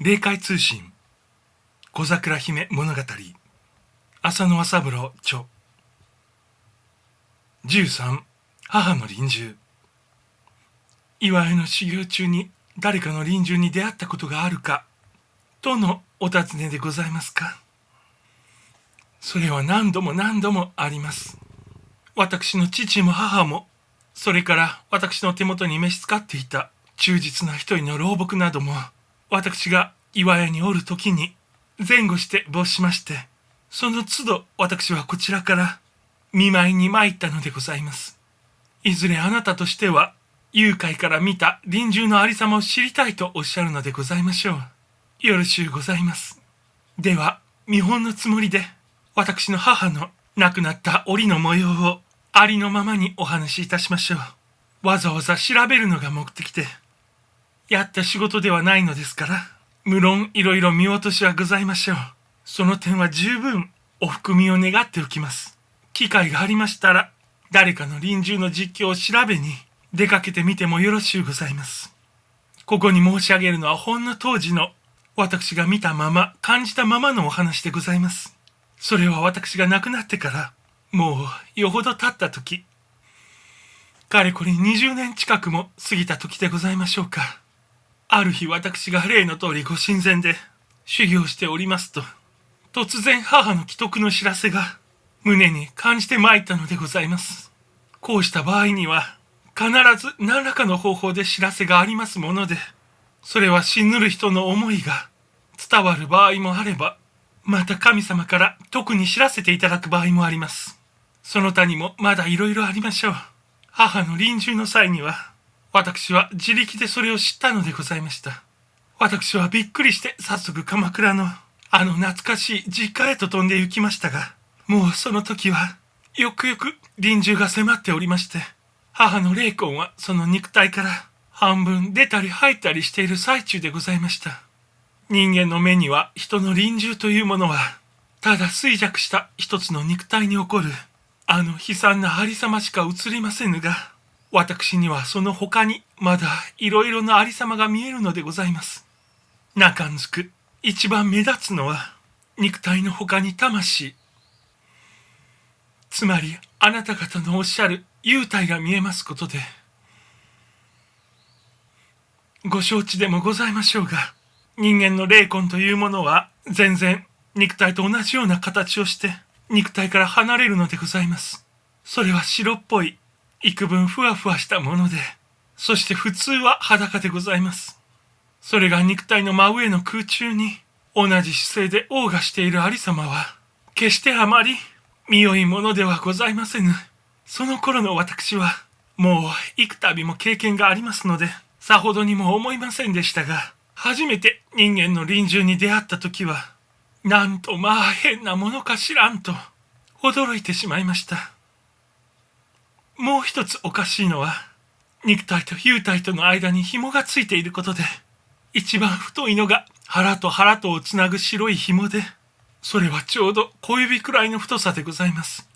霊界通信小桜姫物語浅野朝風呂著13母の臨終。祝いの修行中に誰かの臨終に出会ったことがあるかとのお尋ねでございますか。それは何度も何度もあります。私の父も母も、それから私の手元に召し使っていた忠実な一人の老木なども、私が岩屋におる時に前後して没しまして、その都度私はこちらから見舞いに参ったのでございます。いずれあなたとしては幽海から見た臨終のありさまを知りたいとおっしゃるのでございましょう。よろしゅうございます。では見本のつもりで私の母の亡くなった折の模様をありのままにお話しいたしましょう。わざわざ調べるのが目的でやった仕事ではないのですから、無論いろいろ見落としはございましょう。その点は十分お含みを願っておきます。機会がありましたら誰かの臨終の実況を調べに出かけてみてもよろしゅうございます。ここに申し上げるのはほんの当時の私が見たまま感じたままのお話でございます。それは私が亡くなってからもうよほど経った時、かれこれ20年近くも過ぎた時でございましょうか。ある日私が例の通りご神前で修行しておりますと、突然母の危篤の知らせが胸に感じてまいったのでございます。こうした場合には必ず何らかの方法で知らせがありますもので、それは死ぬる人の思いが伝わる場合もあれば、また神様から特に知らせていただく場合もあります。その他にもまだいろいろありましょう。母の臨終の際には私は自力でそれを知ったのでございました。私はびっくりして早速鎌倉の懐かしい実家へと飛んで行きましたが、もうその時はよくよく臨終が迫っておりまして、母の霊魂はその肉体から半分出たり入ったりしている最中でございました。人間の目には人の臨終というものはただ衰弱した一つの肉体に起こる悲惨なありさましか映りませぬが、私にはその他にまだいろいろなありさまが見えるのでございます。中んずく一番目立つのは肉体の他に魂、つまりあなた方のおっしゃる幽体が見えますことで、ご承知でもございましょうが、人間の霊魂というものは全然肉体と同じような形をして肉体から離れるのでございます。それは白っぽい幾分ふわふわしたもので、そして普通は裸でございます。それが肉体の真上の空中に同じ姿勢で謳歌しているありさまは決してあまり見よいものではございませぬ。その頃の私はもう幾度も経験がありますのでさほどにも思いませんでしたが、初めて人間の臨終に出会った時はなんとまあ変なものかしらんと驚いてしまいました。もう一つおかしいのは、肉体と幽体との間に紐がついていることで、一番太いのが腹と腹とをつなぐ白い紐で、それはちょうど小指くらいの太さでございます。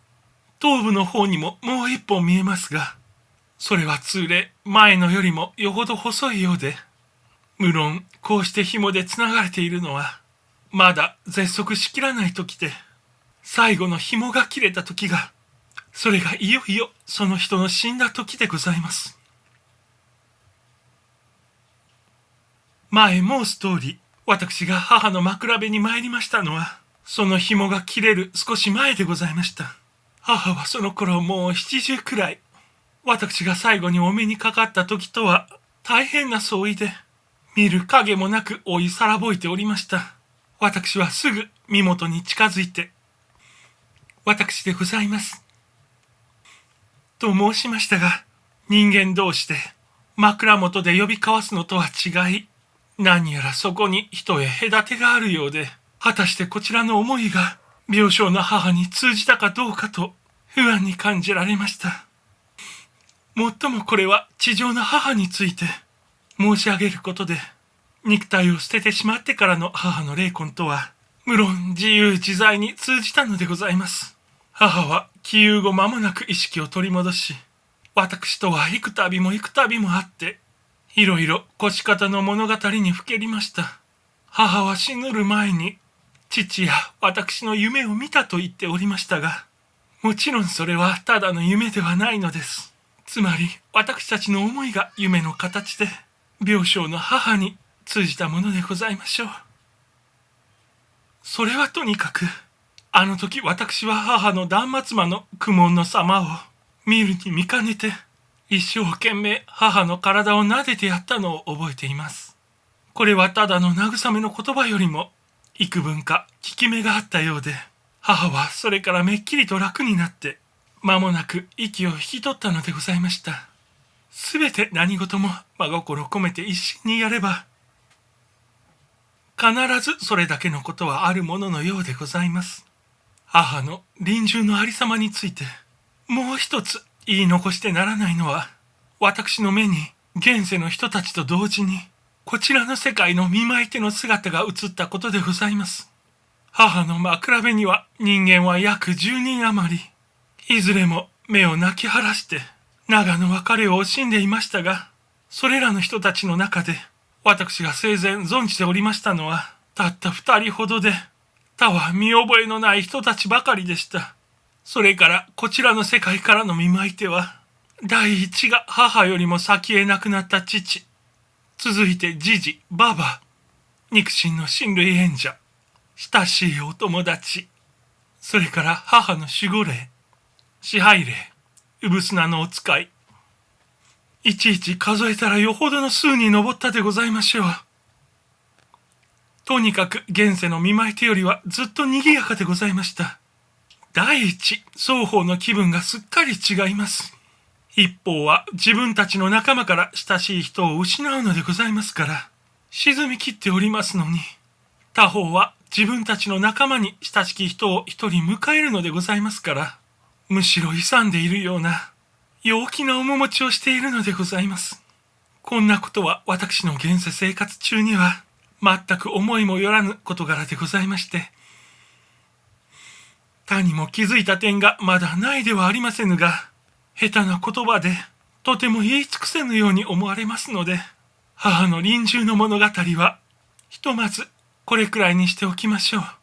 頭部の方にももう一本見えますが、それは通例前のよりもよほど細いようで、無論こうして紐でつながれているのはまだ絶足しきらない時で、最後の紐が切れた時が、それがいよいよその人の死んだ時でございます。前申す通り、私が母の枕辺に参りましたのはその紐が切れる少し前でございました。母はその頃もう70くらい。私が最後にお目にかかった時とは大変な相違で、見る影もなく追いさらぼいておりました。私はすぐ身元に近づいて、私でございますと申しましたが、人間同士で枕元で呼び交わすのとは違い、何やらそこに一重隔てがあるようで、果たしてこちらの思いが病床の母に通じたかどうかと不安に感じられました。もっともこれは地上の母について申し上げることで、肉体を捨ててしまってからの母の霊魂とは無論自由自在に通じたのでございます。母は起遊後間もなく意識を取り戻し、私とは幾度もあって、いろいろ腰方の物語にふけりました。母は死ぬる前に、父や私の夢を見たと言っておりましたが、もちろんそれはただの夢ではないのです。つまり私たちの思いが夢の形で、病床の母に通じたものでございましょう。それはとにかく、あの時私は母の断末魔の苦悶の様を見るに見かねて、一生懸命母の体を撫でてやったのを覚えています。これはただの慰めの言葉よりも、幾分か効き目があったようで、母はそれからめっきりと楽になって、間もなく息を引き取ったのでございました。すべて何事も真心込めて一心にやれば、必ずそれだけのことはあるもののようでございます。母の臨終のありさまについて、もう一つ言い残してならないのは、私の目に現世の人たちと同時に、こちらの世界の見舞い手の姿が映ったことでございます。母の枕辺には人間は約10人余り、いずれも目を泣き晴らして長の別れを惜しんでいましたが、それらの人たちの中で私が生前存じておりましたのはたった2人ほどで、他は見覚えのない人たちばかりでした。それからこちらの世界からの見舞い手は、第一が母よりも先へ亡くなった父、続いてじじ、ばば、肉親の親類縁者、親しいお友達、それから母の守護霊、支配霊、うぶすなのお使い。いちいち数えたらよほどの数に上ったでございましょう。とにかく現世の見舞い手よりはずっと賑やかでございました。第一、双方の気分がすっかり違います。一方は自分たちの仲間から親しい人を失うのでございますから、沈み切っておりますのに、他方は自分たちの仲間に親しき人を一人迎えるのでございますから、むしろ勇んでいるような、陽気な面持ちをしているのでございます。こんなことは私の現世生活中には、全く思いもよらぬ事柄でございまして、他にも気づいた点がまだないではありませぬが、下手な言葉でとても言い尽くせぬように思われますので、母の臨終の物語はひとまずこれくらいにしておきましょう。